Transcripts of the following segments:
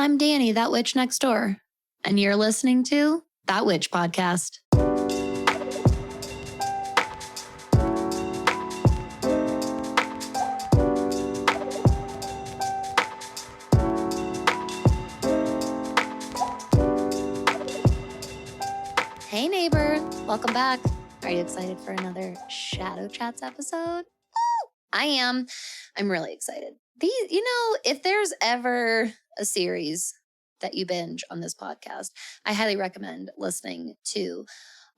I'm Danny, that witch next door, and you're listening to That Witch Podcast. Hey neighbor, welcome back. Are you excited for another Shadow Chats episode? I am. I'm really excited. If there's ever a series that you binge on this podcast, I highly recommend listening to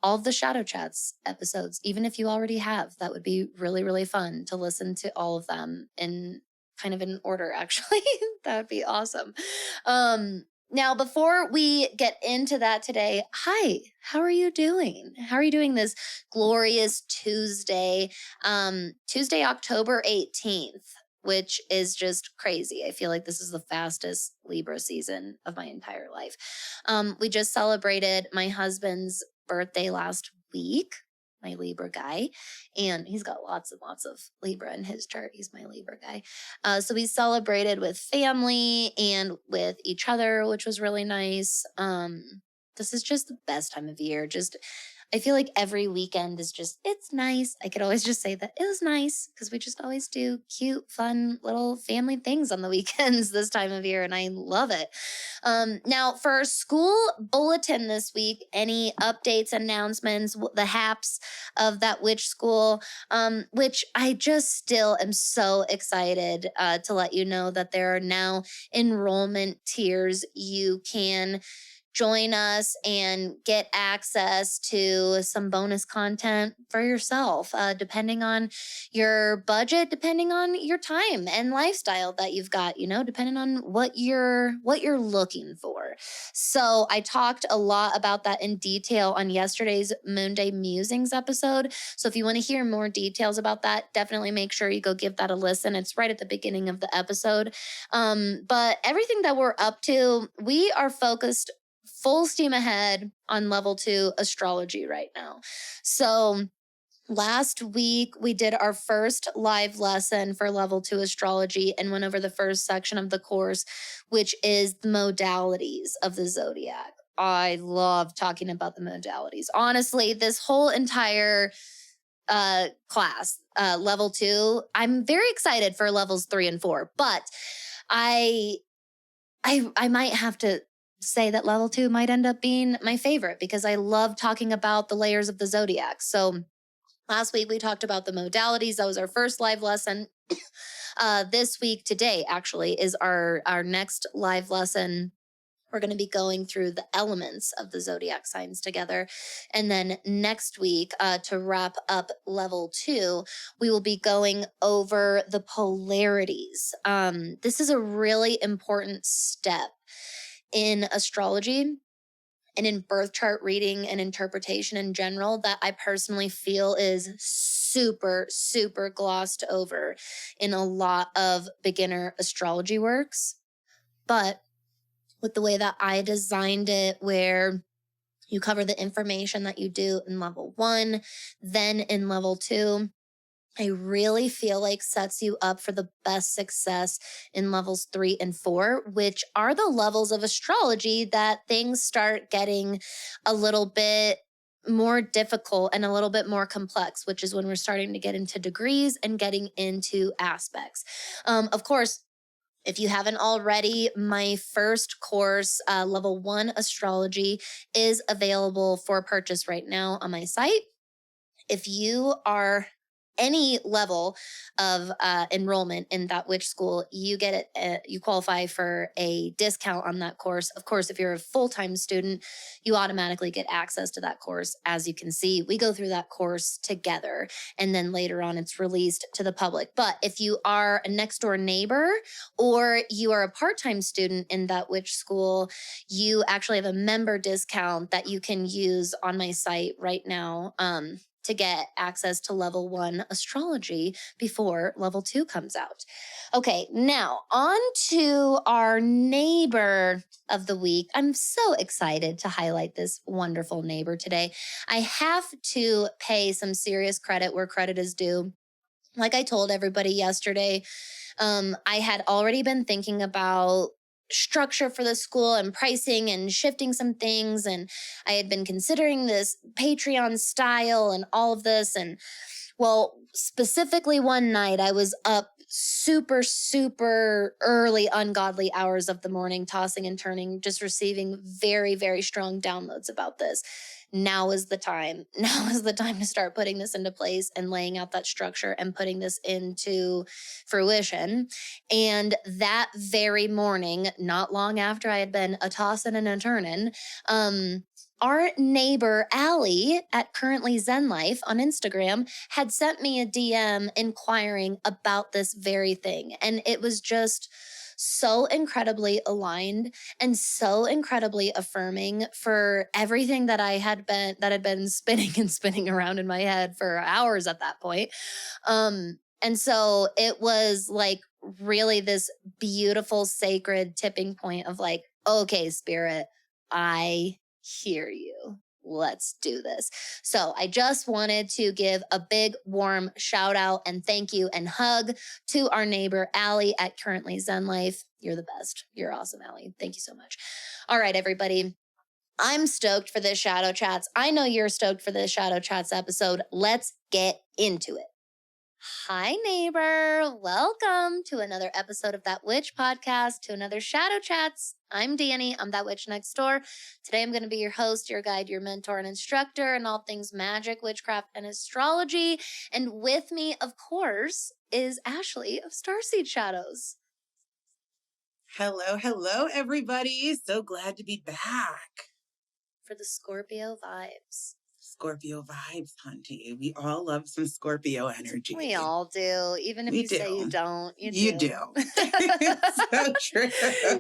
all of the Shadow Chats episodes, even if you already have. That would be really, really fun to listen to all of them in kind of in order, actually. That would be awesome. Now, before we get into that today, hi, how are you doing? How are you doing this glorious Tuesday, October 18th, which is just crazy. I feel like this is the fastest Libra season of my entire life. We just celebrated my husband's birthday last week, my Libra guy, and he's got lots and lots of Libra in his chart. He's my Libra guy. So we celebrated with family and with each other, which was really nice. This is just the best time of year. I feel like every weekend is it's nice. I could always just say that it was nice because we just always do cute, fun little family things on the weekends this time of year, and I love it. Now, for our school bulletin this week, any updates, announcements, the haps of That Witch School, which I just still am so excited to let you know that there are now enrollment tiers. You can join us and get access to some bonus content for yourself, depending on your budget, depending on your time and lifestyle that you've got, depending on what you're looking for. So I talked a lot about that in detail on yesterday's Moonday Musings episode. So if you want to hear more details about that, definitely make sure you go give that a listen. It's right at the beginning of the episode. But everything that we're up to, we are focused full steam ahead on level 2 astrology right now. So last week, we did our first live lesson for level 2 astrology and went over the first section of the course, which is the modalities of the zodiac. I love talking about the modalities. Honestly, this whole entire class, level 2, I'm very excited for levels 3 and 4, but I might have to say that level 2 might end up being my favorite because I love talking about the layers of the zodiac. So last week we talked about the modalities. That was our first live lesson. This week, today actually, is our next live lesson. We're going to be going through the elements of the zodiac signs together. And then next week, to wrap up level 2, we will be going over the polarities. This is a really important step in astrology and in birth chart reading and interpretation in general that I personally feel is super, super glossed over in a lot of beginner astrology works. But with the way that I designed it, where you cover the information that you do in level 1, then in level 2, I really feel like sets you up for the best success in levels 3 and 4, which are the levels of astrology that things start getting a little bit more difficult and a little bit more complex, which is when we're starting to get into degrees and getting into aspects. Of course, if you haven't already, my first course, level 1 astrology, is available for purchase right now on my site. If you are any level of enrollment in That Witch School, you get it. You qualify for a discount on that course. Of course, if you're a full-time student, you automatically get access to that course. As you can see, we go through that course together, and then later on, it's released to the public. But if you are a next-door neighbor or you are a part-time student in That Witch School, you actually have a member discount that you can use on my site right now. To get access to level 1 astrology before level 2 comes out. Okay, now on to our neighbor of the week. I'm so excited to highlight this wonderful neighbor today. I have to pay some serious credit where credit is due. Like I told everybody yesterday, I had already been thinking about structure for the school and pricing and shifting some things. And I had been considering this Patreon style and all of this. And well, specifically one night I was up super, super early, ungodly hours of the morning, tossing and turning, just receiving very, very strong downloads about this. Now is the time. Now is the time to start putting this into place and laying out that structure and putting this into fruition. And that very morning, not long after I had been a tossin' and a turnin', our neighbor, Allie, at Currently Zen Life on Instagram, had sent me a DM inquiring about this very thing. And it was just so incredibly aligned and so incredibly affirming for everything that had been spinning and spinning around in my head for hours at that point. And so it was like really this beautiful, sacred tipping point of like, okay, spirit, I hear you. Let's do this. So I just wanted to give a big warm shout out and thank you and hug to our neighbor, Allie at Currently Zen Life. You're the best. You're awesome, Allie. Thank you so much. All right, everybody. I'm stoked for this Shadow Chats. I know you're stoked for this Shadow Chats episode. Let's get into it. Hi, neighbor. Welcome to another episode of That Witch podcast, to another Shadow Chats. I'm Danny. I'm That Witch Next Door. Today, I'm going to be your host, your guide, your mentor, and instructor in all things magic, witchcraft, and astrology. And with me, of course, is Ashley of StarSeedShadows. Hello, everybody. So glad to be back. For the Scorpio vibes. Scorpio vibes, hunty. We all love some Scorpio energy. We all do. Even if you say you don't, you do. It's so true.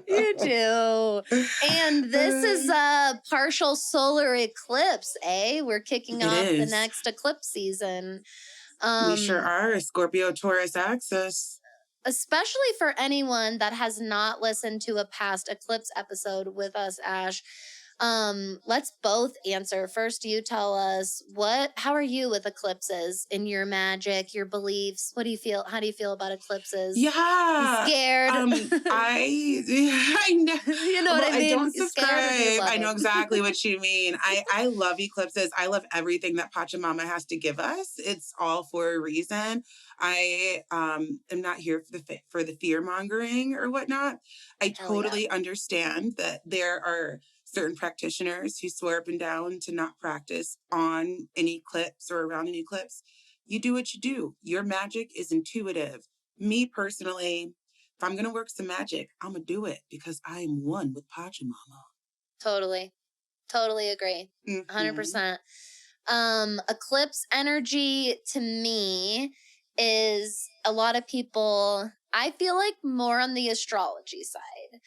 You do. And this is a partial solar eclipse, eh? We're kicking off the next eclipse season. We sure are. Scorpio Taurus axis. Especially for anyone that has not listened to a past eclipse episode with us, Ash. Let's both answer. First, you tell us how are you with eclipses in your magic, your beliefs? What do you feel? How do you feel about eclipses? Yeah. You scared? I know. You know what I mean? I don't subscribe. I know exactly what you mean. I love eclipses. I love everything that Pachamama has to give us. It's all for a reason. I am not here for the fear mongering or whatnot. I totally understand that there are certain practitioners who swear up and down to not practice on an eclipse or around an eclipse. You do what you do. Your magic is intuitive. Me personally, if I'm going to work some magic, I'm going to do it because I am one with Pachamama. Totally agree. 100%. Eclipse energy to me is a lot of people, I feel like more on the astrology side.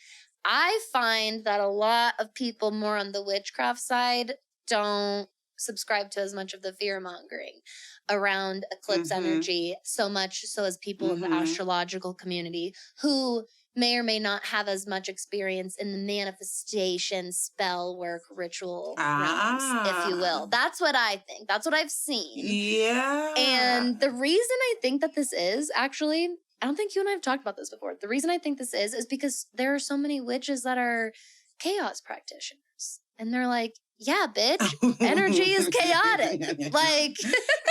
I find that a lot of people more on the witchcraft side don't subscribe to as much of the fear-mongering around eclipse energy, so much so as people in the astrological community who may or may not have as much experience in the manifestation, spell work, ritual realms, if you will. That's what I think. That's what I've seen. Yeah. And the reason I think that this is actually, I don't think you and I have talked about this before. The reason I think this is because there are so many witches that are chaos practitioners. And they're like, yeah, bitch, energy is chaotic. Like,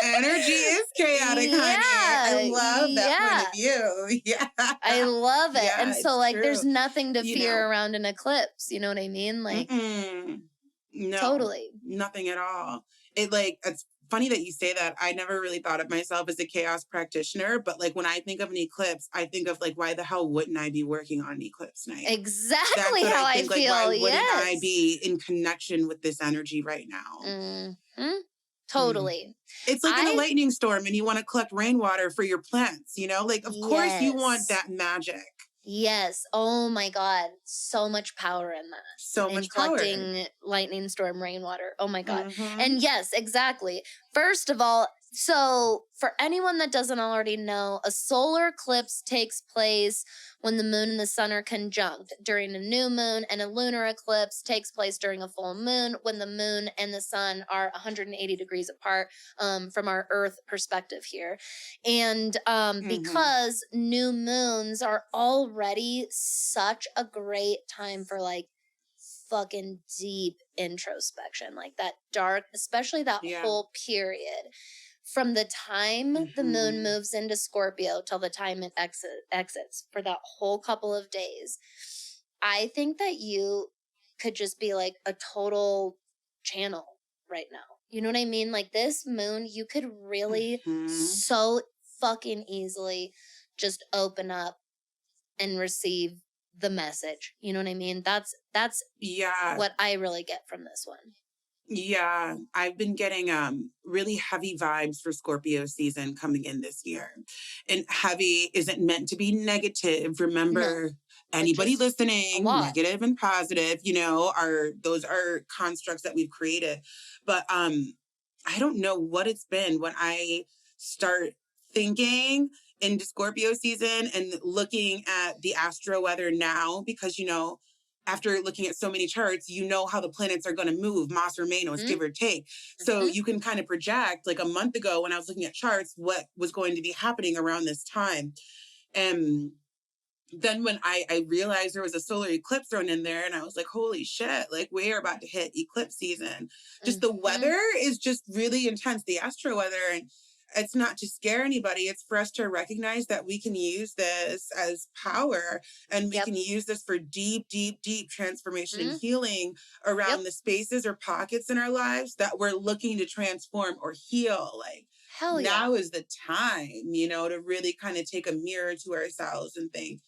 energy is chaotic, honey. I love that point of view. Yeah. I love it. Yeah, and so, like, true. There's nothing to fear around an eclipse. You know what I mean? Like, no, totally. Nothing at all. It's funny that you say that. I never really thought of myself as a chaos practitioner, but like when I think of an eclipse, I think of like, why the hell wouldn't I be working on an eclipse night? Exactly how I feel. Like, why wouldn't I be in connection with this energy right now? Totally. It's like in a lightning storm and you want to collect rainwater for your plants, you know? Like, of course you want that magic. Yes. Oh my God. So much power in that. So much power. Collecting lightning storm rainwater. Oh my God. And yes, exactly. First of all, So, for anyone that doesn't already know, a solar eclipse takes place when the moon and the sun are conjunct during a new moon, and a lunar eclipse takes place during a full moon when the moon and the sun are 180 degrees apart, from our Earth perspective here. And Mm-hmm. because new moons are already such a great time for like fucking deep introspection, like that dark, especially that Yeah. whole period from the time the moon Mm-hmm. moves into Scorpio till the time it exits for that whole couple of days. I think that you could just be like a total channel right now. You know what I mean? Like this moon, you could really Mm-hmm. so fucking easily just open up and receive the message. You know what I mean? That's Yeah. what I really get from this one. Yeah, I've been getting really heavy vibes for Scorpio season coming in this year. And heavy isn't meant to be negative. No, Remember, but anybody just a listening, lot. negative and positive, are those are constructs that we've created. But I don't know what it's been when I start thinking into Scorpio season and looking at the astro weather now, because after looking at so many charts, how the planets are going to move, mas or menos, Mm-hmm. give or take. So Mm-hmm. you can kind of project, like a month ago when I was looking at charts, what was going to be happening around this time. And then when I realized there was a solar eclipse thrown in there, and I was like, holy shit, like we are about to hit eclipse season. Just the Mm-hmm. weather is just really intense, the astro weather. And it's not to scare anybody. It's for us to recognize that we can use this as power, and we Yep. can use this for deep, deep, deep transformation and Mm-hmm. healing around Yep. the spaces or pockets in our lives that we're looking to transform or heal. Like Hell yeah. now is the time, to really kind of take a mirror to ourselves and think,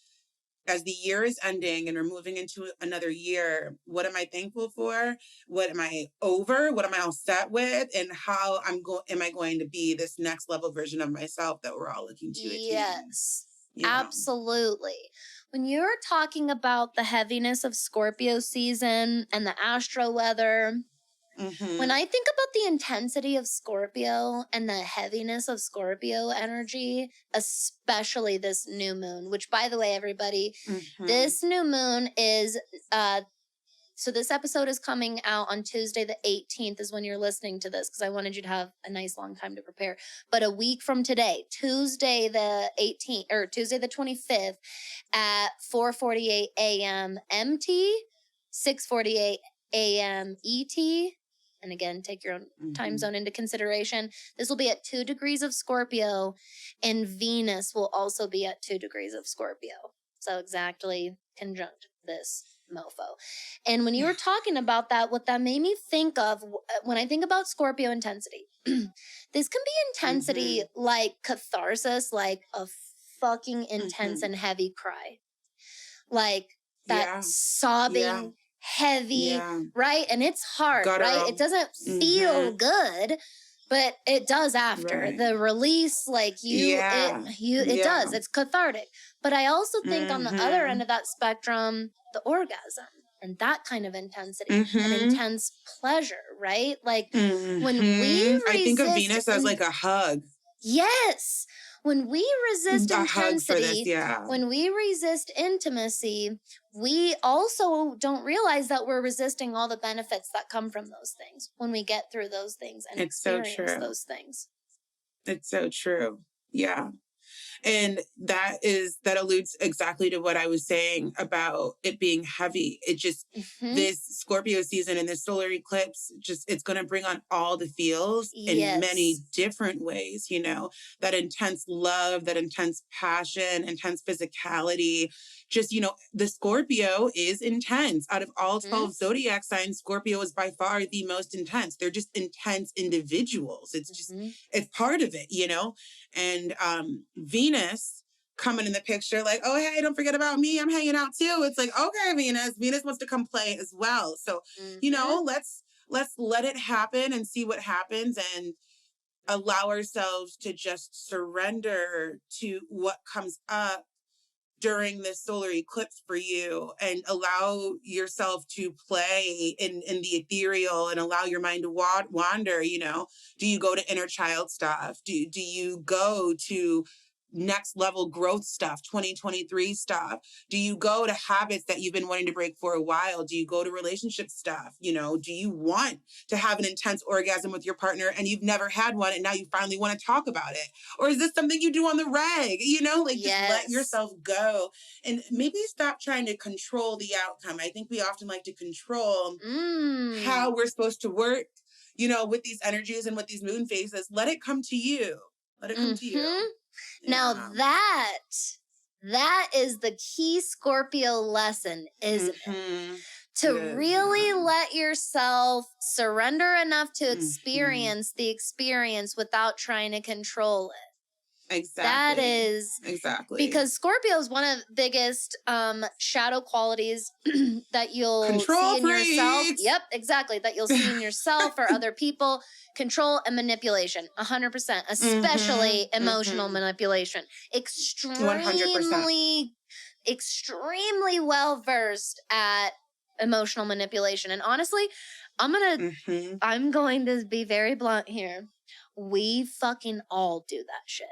as the year is ending and we're moving into another year, what am I thankful for? What am I over? What am I all set with? And how am I going to be this next level version of myself that we're all looking to attain? Yes, You know? absolutely. When you're talking about the heaviness of Scorpio season and the astro weather, when Mm-hmm. I think about the intensity of Scorpio and the heaviness of Scorpio energy, especially this new moon, which by the way, everybody, Mm-hmm. this new moon is so this episode is coming out on Tuesday the 18th is when you're listening to this, because I wanted you to have a nice long time to prepare. But a week from today, Tuesday the 18th or Tuesday the 25th at 4:48 a.m. MT, 6:48 a.m. ET. And again, take your own time zone into consideration. This will be at 2 degrees of Scorpio, and Venus will also be at 2 degrees of Scorpio. So exactly conjunct this mofo. And when you were talking about that, what that made me think of when I think about Scorpio intensity, this can be intensity like catharsis, like a fucking intense and heavy cry. Like that sobbing, heavy, right? And it's hard, right? It doesn't feel good, but it does after the release. Like it does. It's cathartic. But I also think on the other end of that spectrum, the orgasm and that kind of intensity and intense pleasure, right? Like when we I think of resist Venus as like a hug. Yes. When we resist A hug for this, intensity, when we resist intimacy, we also don't realize that we're resisting all the benefits that come from those things when we get through those things and It's so experience true. those things. It's so true. Yeah. And that alludes exactly to what I was saying about it being heavy. It just, this Scorpio season and this solar eclipse, it's going to bring on all the feels in many different ways, that intense love, that intense passion, intense physicality. Just, the Scorpio is intense. Out of all 12 zodiac signs, Scorpio is by far the most intense. They're just intense individuals. It's just, it's part of it, And Venus coming in the picture, like, oh, hey, don't forget about me. I'm hanging out too. It's like, okay, Venus wants to come play as well. So, let's let it happen and see what happens and allow ourselves to just surrender to what comes up during this solar eclipse for you, and allow yourself to play in the ethereal and allow your mind to wander. Do you go to inner child stuff? Do you go to next level growth stuff, 2023 stuff? Do you go to habits that you've been wanting to break for a while? Do you go to relationship stuff? Do you want to have an intense orgasm with your partner and you've never had one and now you finally want to talk about it? Or is this something you do on the reg? Just let yourself go and maybe stop trying to control the outcome. I think we often like to control how we're supposed to work, with these energies and with these moon phases. Let it come to you. Let it come to you. Now that is the key Scorpio lesson, isn't it? To really let yourself surrender enough to experience the experience without trying to control it. Exactly. That is exactly because Scorpio is one of the biggest shadow qualities that you'll see in yourself. Yep, exactly. That you'll see in yourself or other people. Control and manipulation, 100%, especially emotional manipulation. 100%. Extremely well versed at emotional manipulation. And honestly, I'm going to be very blunt here. We fucking all do that shit.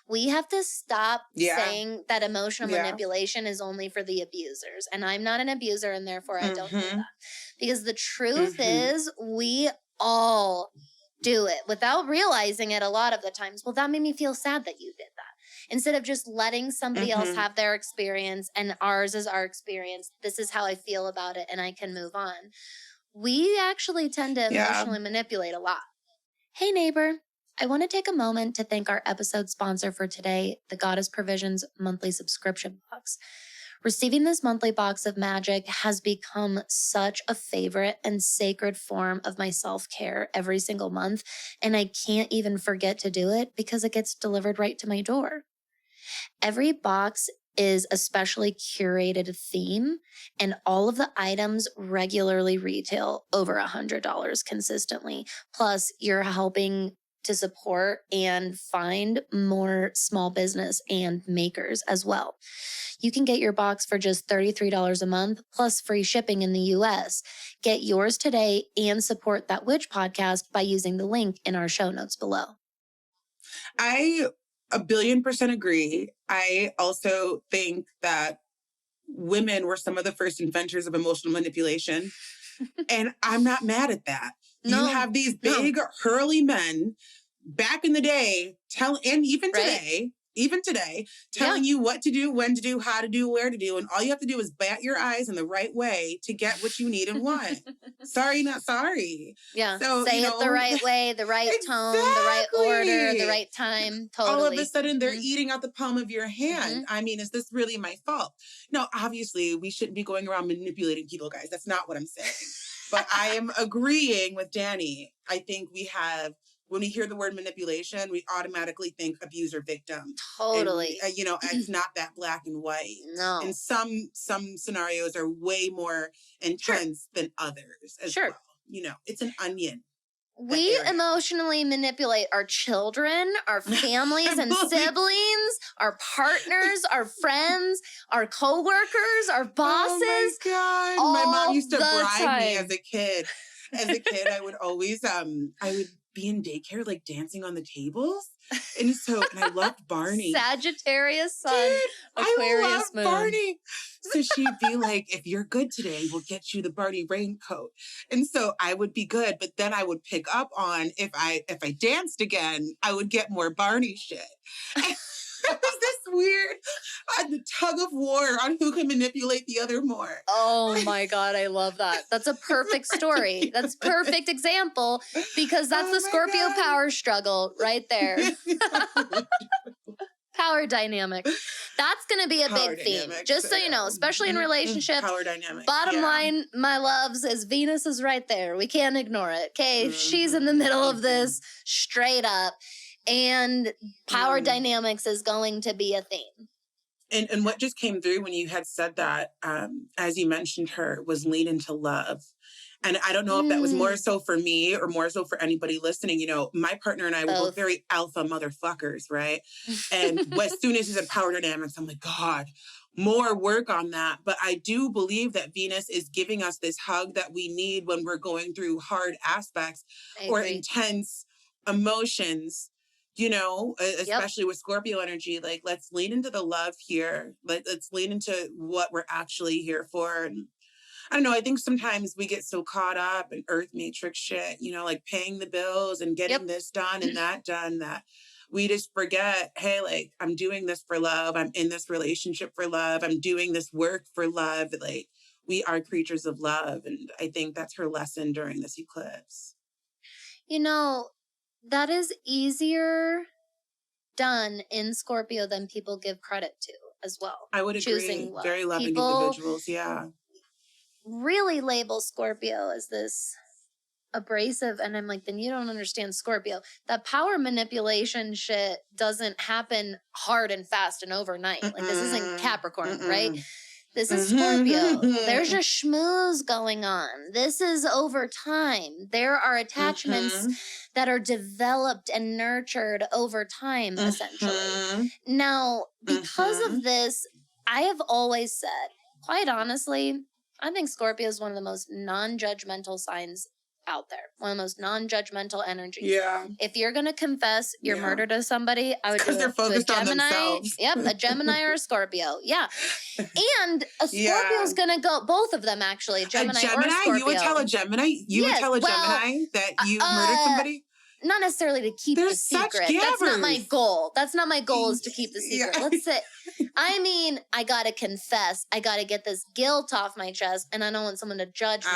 We have to stop saying that emotional manipulation is only for the abusers. And I'm not an abuser, and therefore I don't do that. Because the truth is, we all do it without realizing it a lot of the times. Well, that made me feel sad that you did that. Instead of just letting somebody else have their experience and ours is our experience. This is how I feel about it and I can move on. We actually tend to emotionally manipulate a lot. Hey, neighbor. I want to take a moment to thank our episode sponsor for today, the Goddess Provisions monthly subscription box. Receiving this monthly box of magic has become such a favorite and sacred form of my self-care every single month, and I can't even forget to do it because it gets delivered right to my door. Every box is a specially curated theme, and all of the items regularly retail over $100 consistently. Plus, you're helping to support and find more small business and makers as well. You can get your box for just $33 a month, plus free shipping in the US. Get yours today and support That Witch podcast by using the link in our show notes below. I 1,000,000,000% agree. I also think that women were some of the first inventors of emotional manipulation. And I'm not mad at that. You have these big hurly men back in the day and even today, telling you what to do, when to do, how to do, where to do. And all you have to do is bat your eyes in the right way to get what you need and want. Sorry, not sorry. Yeah. So, say it the right way, the right tone, the right order, the right time. Totally. All of a sudden, they're eating out the palm of your hand. I mean, is this really my fault? No, obviously, we shouldn't be going around manipulating people, guys. That's not what I'm saying. But I am agreeing with Danny. I think when we hear the word manipulation, we automatically think abuser victim. Totally. And, it's not that black and white. No. And some scenarios are way more intense than others as well. It's an onion. We emotionally manipulate our children, our families and siblings, our partners, our friends, our coworkers, our bosses. Oh my God. My mom used to bribe me as a kid. I would always, I would be in daycare, like dancing on the tables. And I loved Barney. Sagittarius sun, Aquarius I loved moon. Barney. So she'd be like, if you're good today, we'll get you the Barney raincoat. And so I would be good, but then I would pick up on if I danced again, I would get more Barney shit. It was this weird tug of war on who can manipulate the other more. Oh my God, I love that. That's a perfect story. That's a perfect example because that's the Scorpio power struggle right there. Power dynamic. That's going to be a big theme. Just so you know, especially in relationships. Power dynamic. Bottom line, my loves, is Venus is right there. We can't ignore it. Okay, she's in the middle of this straight up. And power dynamics is going to be a theme. And what just came through when you had said that, as you mentioned her, was lean into love. And I don't know if that was more so for me or more so for anybody listening. My partner and I were both very alpha motherfuckers, right? And as soon as he said power dynamics, I'm like, God, more work on that. But I do believe that Venus is giving us this hug that we need when we're going through hard aspects or intense emotions, you know, especially with Scorpio energy. Like, let's lean into the love here. Let's lean into what we're actually here for. And I don't know. I think sometimes we get so caught up in Earth Matrix shit, you know, like paying the bills and getting this done and that done, that we just forget, hey, like, I'm doing this for love. I'm in this relationship for love. I'm doing this work for love. Like, we are creatures of love. And I think that's her lesson during this eclipse. You know, that is easier done in Scorpio than people give credit to as well. I would agree. Choosing love. Very loving individuals, yeah. Really label Scorpio as this abrasive, and I'm like, then you don't understand Scorpio. That power manipulation shit doesn't happen hard and fast and overnight. Like, this isn't Capricorn, right? This is Scorpio. There's just schmooze going on. This is over time. There are attachments that are developed and nurtured over time, essentially. Now, because of this, I have always said, quite honestly, I think Scorpio is one of the most non-judgmental signs out there. One of the most non-judgmental energies. Yeah. If you're going to confess your murder to somebody, I would do it to a Gemini. Yep, a Gemini or a Scorpio. Yeah. And a Scorpio's going to go, both of them actually, Gemini or a Scorpio. You would tell a Gemini? You would tell a Gemini that you murdered somebody? Not necessarily to keep the secret. That's not my goal. That's not my goal, is to keep the secret. Let's say, I mean, I got to confess. I got to get this guilt off my chest, and I don't want someone to judge me.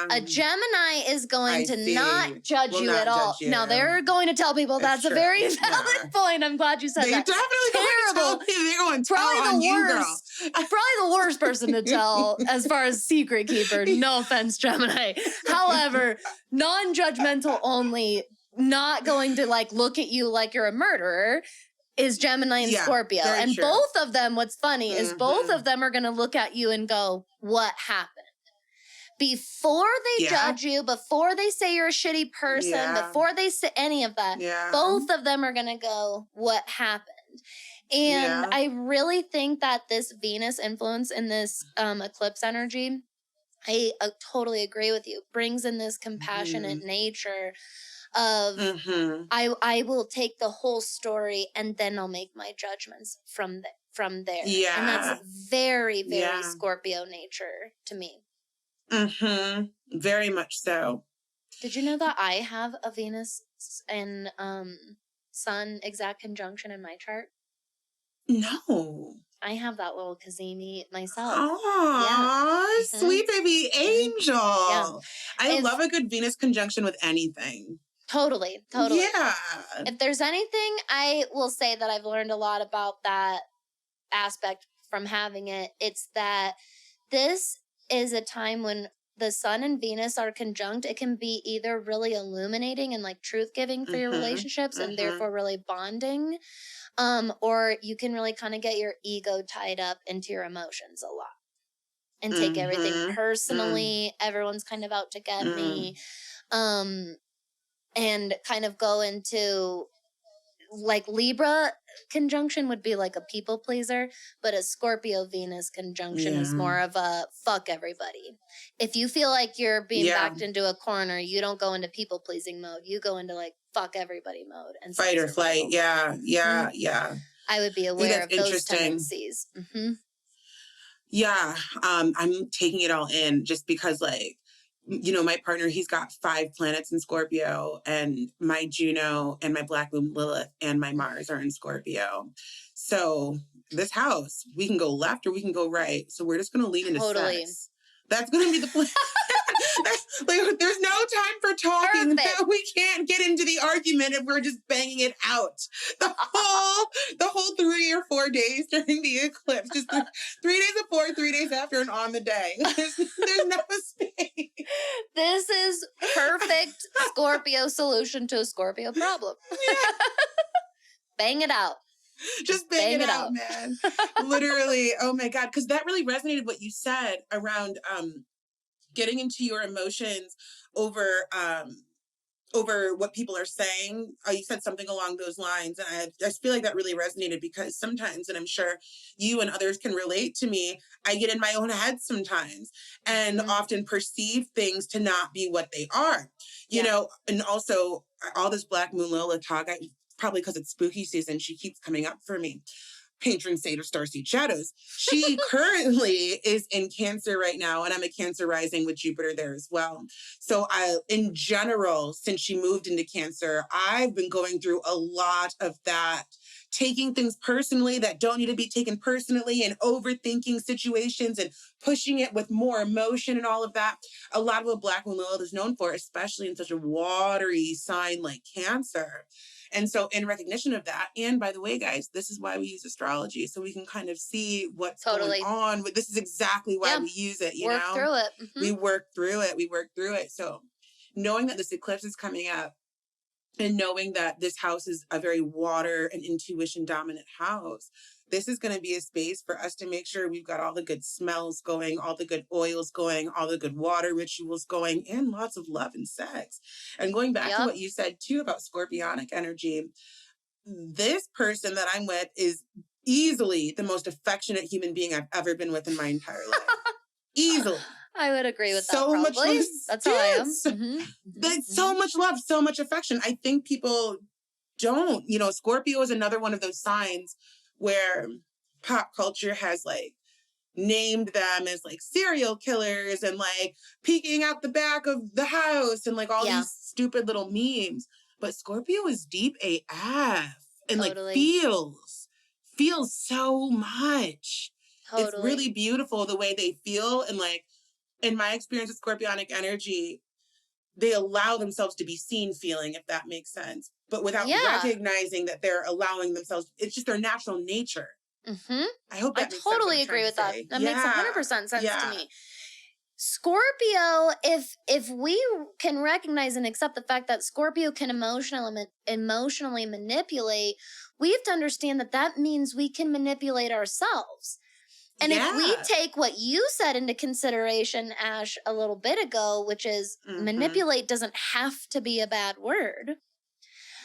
A Gemini is going to not judge you at all. Now, they're going to tell people that's a very valid point. I'm glad you said that. They're definitely they're going to tell on you, girl. Probably the worst person to tell as far as secret keeper. No offense, Gemini. However, non-judgmental only, not going to like look at you like you're a murderer, is Gemini and Scorpio. And both of them, what's funny is both of them are going to look at you and go, what happened? Before they judge you, before they say you're a shitty person, before they say any of that, both of them are going to go, what happened? And I really think that this Venus influence in this eclipse energy, I totally agree with you, brings in this compassionate nature of I will take the whole story and then I'll make my judgments from there. Yeah. And that's very, very Scorpio nature to me. Very much so. Did you know that I have a Venus and Sun exact conjunction in my chart? No. I have that little Kazemi myself. Oh, sweet baby angel. Yeah. I love a good Venus conjunction with anything. Totally. Yeah. If there's anything I will say that I've learned a lot about that aspect from having it, it's that this is a time when the Sun and Venus are conjunct. It can be either really illuminating and like truth-giving for your relationships and therefore really bonding, or you can really kind of get your ego tied up into your emotions a lot and take everything personally. Everyone's kind of out to get me. And kind of go into, like, Libra conjunction would be like a people pleaser, but a Scorpio Venus conjunction is more of a fuck everybody. If you feel like you're being backed into a corner, you don't go into people pleasing mode. You go into like fuck everybody mode and fight or flight. Yeah. I would be aware of those tendencies. Yeah, I'm taking it all in just because, like, you know, my partner, he's got 5 planets in Scorpio, and my Juno and my Black Moon Lilith and my Mars are in Scorpio. So this house, we can go left or we can go right. So we're just going to lean into sex. That's going to be the plan. Like, there's no time for talking. We can't get into the argument if we're just banging it out. The whole 3 or 4 days during the eclipse. Just 3 days before, 3 days after, and on the day. There's no space. This is perfect Scorpio solution to a Scorpio problem. Yeah. Bang it out. Just bang it out, man. Literally. Oh my God. Because that really resonated what you said around getting into your emotions over over what people are saying. You said something along those lines. And I just feel like that really resonated because sometimes, and I'm sure you and others can relate to me, I get in my own head sometimes and often perceive things to not be what they are, you know, and also all this Black Moon Lola talk, probably because it's spooky season, she keeps coming up for me. Patron saint of StarSeedShadows. She currently is in Cancer right now, and I'm a Cancer rising with Jupiter there as well. So in general, since she moved into Cancer, I've been going through a lot of that, taking things personally that don't need to be taken personally and overthinking situations and pushing it with more emotion and all of that. A lot of what Black Moon Lilith is known for, especially in such a watery sign like Cancer. And so in recognition of that, and by the way, guys, this is why we use astrology, so we can kind of see what's going on. This is exactly why we use it, you know? Work through it. We work through it. We work through it. So knowing that this eclipse is coming up and knowing that this house is a very water and intuition dominant house, this is going to be a space for us to make sure we've got all the good smells going, all the good oils going, all the good water rituals going, and lots of love and sex. And going back to what you said too about scorpionic energy, this person that I'm with is easily the most affectionate human being I've ever been with in my entire life. Easily. I would agree with that. So probably. much love. That's how I am. So much love, so much affection. I think people don't. You know, Scorpio is another one of those signs where pop culture has like named them as like serial killers and like peeking out the back of the house and like all these stupid little memes. But Scorpio is deep AF and like feels so much. It's really beautiful the way they feel. And like, in my experience with scorpionic energy, they allow themselves to be seen feeling, if that makes sense, but without recognizing that they're allowing themselves. It's just their natural nature. I hope that makes sense. I totally agree with that. That makes 100% sense to me. Scorpio, if we can recognize and accept the fact that Scorpio can emotionally manipulate, we have to understand that that means we can manipulate ourselves. And if we take what you said into consideration, Ash, a little bit ago, which is manipulate doesn't have to be a bad word.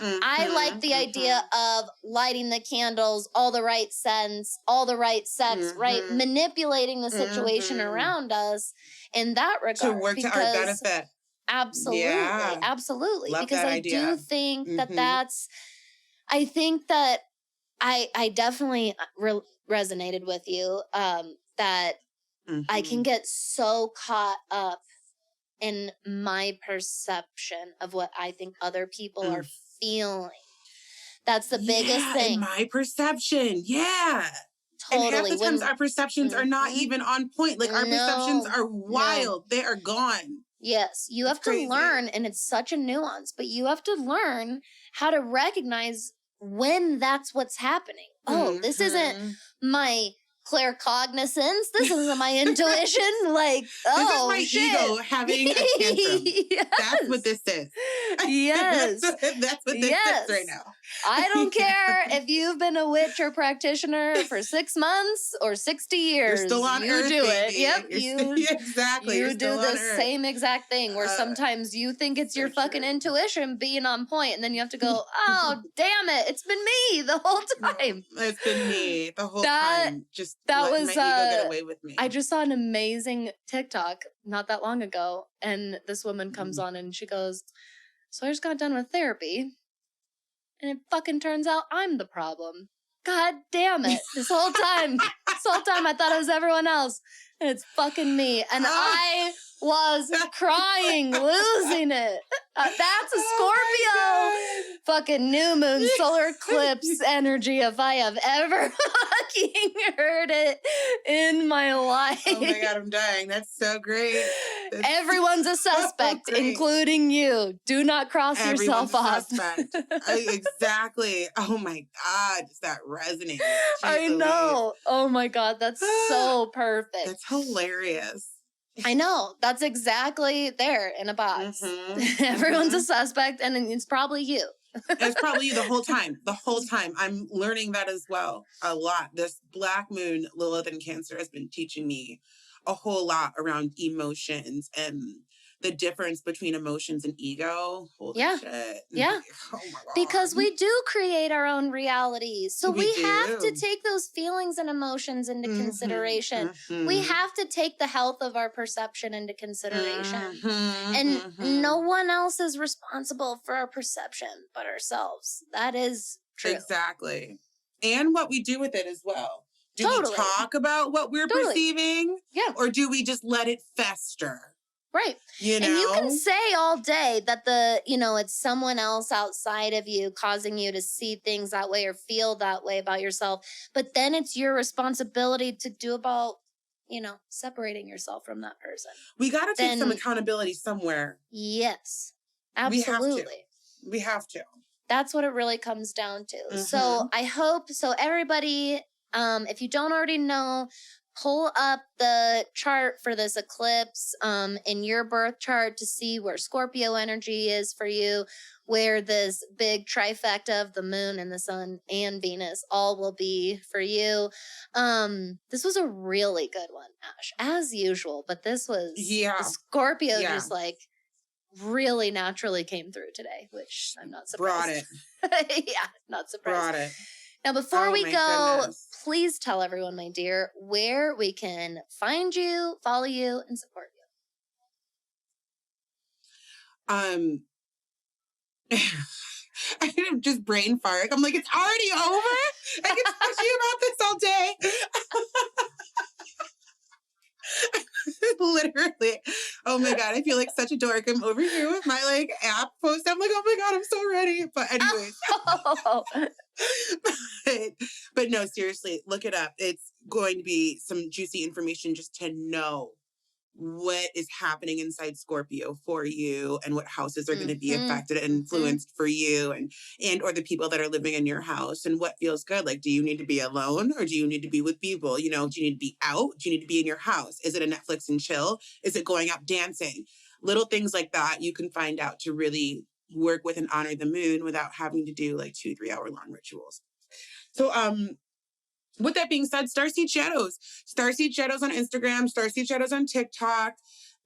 I like the idea of lighting the candles, all the right scents, all the right sex, right? Manipulating the situation around us in that regard. To work to our benefit. Absolutely. Absolutely. Love because I do think that that's, I think that I definitely resonated with you, that I can get so caught up in my perception of what I think other people are feeling. That's the biggest thing. In my perception. Yeah. Totally. And half the times our perceptions are not even on point. Like our perceptions are wild. They are gone. Yes. You have to learn, and it's such a nuance, but you have to learn how to recognize when that's what's happening. Oh, this isn't my claircognizance. This isn't my intuition. Like, oh, this is my ego having a tantrum. That's what this is. Yes. That's what this is right now. I don't care if you've been a witch or practitioner for 6 months or 60 years. You're still on you Earth, do baby. it. Yep. Exactly. You do the same exact thing where sometimes you think it's your fucking intuition being on point, and then you have to go, oh, damn it. It's been me the whole time. It's been me the whole time. Just let my ego get away with me. I just saw an amazing TikTok not that long ago, and this woman comes on and she goes, so I just got done with therapy, and it fucking turns out I'm the problem. God damn it. This whole time I thought it was everyone else, and it's fucking me. And I was crying, losing it. That's a Scorpio fucking new moon solar eclipse energy if I have ever fucking heard it in my life. Oh my God, I'm dying. That's so great. Everyone's a suspect, including you. Do not cross yourself off. Exactly. Oh my God, does that resonate? I know. Oh my God, that's so perfect. That's hilarious. I know. That's exactly there in a box. Everyone's a suspect, and it's probably you. It's probably you the whole time. The whole time. I'm learning that as well a lot. This Black Moon, Lilith, and Cancer has been teaching me a whole lot around emotions and the difference between emotions and ego. Holy shit. Yeah. Oh my God. Because we do create our own realities. So we have to do. take those feelings and emotions into consideration. We have to take the health of our perception into consideration. And no one else is responsible for our perception but ourselves. That is true. Exactly. And what we do with it as well. Do Totally. we talk about what we're perceiving? Yeah. Or do we just let it fester? Right. You know? And you can say all day that it's someone else outside of you causing you to see things that way or feel that way about yourself. But then it's your responsibility to do about, separating yourself from that person. We got to take some accountability somewhere. Yes. Absolutely. We have to. That's what it really comes down to. So I hope, everybody, if you don't already know, pull up the chart for this eclipse in your birth chart to see where Scorpio energy is for you, where this big trifecta of the moon and the sun and Venus all will be for you. This was a really good one, Ash, as usual, but this was the Scorpio just really naturally came through today, which I'm not surprised. Brought it. Yeah, not surprised. Brought it. Now, before we go, please tell everyone, my dear, where we can find you, follow you, and support you. I just brain fart. I'm like, it's already over? I can talk to you about this all day. Literally. Oh my God, I feel like such a dork. I'm over here with my app post. I'm like, oh my God, I'm so ready. But anyways. But no, seriously, look it up. It's going to be some juicy information just to know what is happening inside Scorpio for you and what houses are going to be affected and influenced for you and or the people that are living in your house and what feels good. Like, do you need to be alone or do you need to be with people? Do you need to be out? Do you need to be in your house? Is it a Netflix and chill? Is it going out dancing? Little things like that you can find out to really work with and honor the moon without having to do 2-3 hour long rituals. So, with that being said, StarSeedShadows on Instagram, StarSeedShadows on TikTok.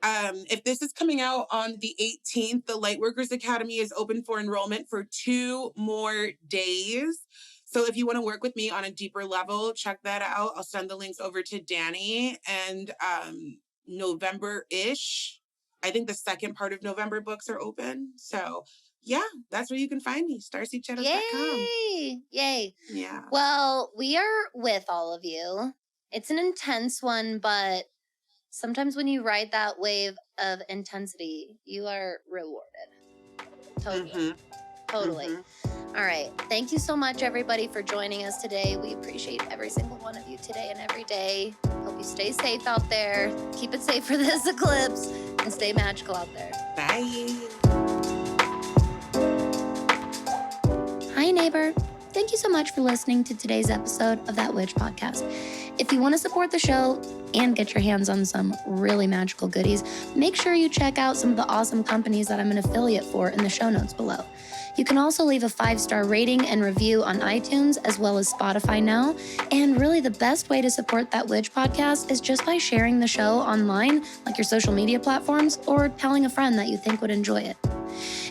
If this is coming out on the 18th, the Lightworkers Academy is open for enrollment for 2 more days. So if you want to work with me on a deeper level, check that out. I'll send the links over to Danny. And November-ish, I think the second part of November books are open. So yeah, that's where you can find me, StarSeedShadows.com. Yay. Yeah. Well, we are with all of you. It's an intense one, but sometimes when you ride that wave of intensity, you are rewarded. Totally. All right. Thank you so much, everybody, for joining us today. We appreciate every single one of you today and every day. Hope you stay safe out there. Keep it safe for this eclipse and stay magical out there. Bye. Hi, neighbor. Thank you so much for listening to today's episode of That Witch Podcast. If you want to support the show and get your hands on some really magical goodies, make sure you check out some of the awesome companies that I'm an affiliate for in the show notes below. You can also leave a 5-star rating and review on iTunes as well as Spotify now. And really the best way to support That Witch Podcast is just by sharing the show online, like your social media platforms, or telling a friend that you think would enjoy it.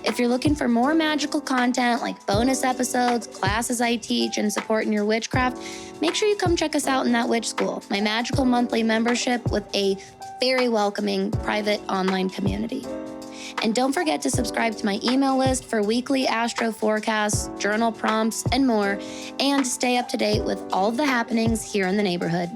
If you're looking for more magical content like bonus episodes, classes I teach, and support in your witchcraft, make sure you come check us out in That Witch School, my magical monthly membership with a very welcoming private online community. And don't forget to subscribe to my email list for weekly astro forecasts, journal prompts, and more, and stay up to date with all of the happenings here in the neighborhood.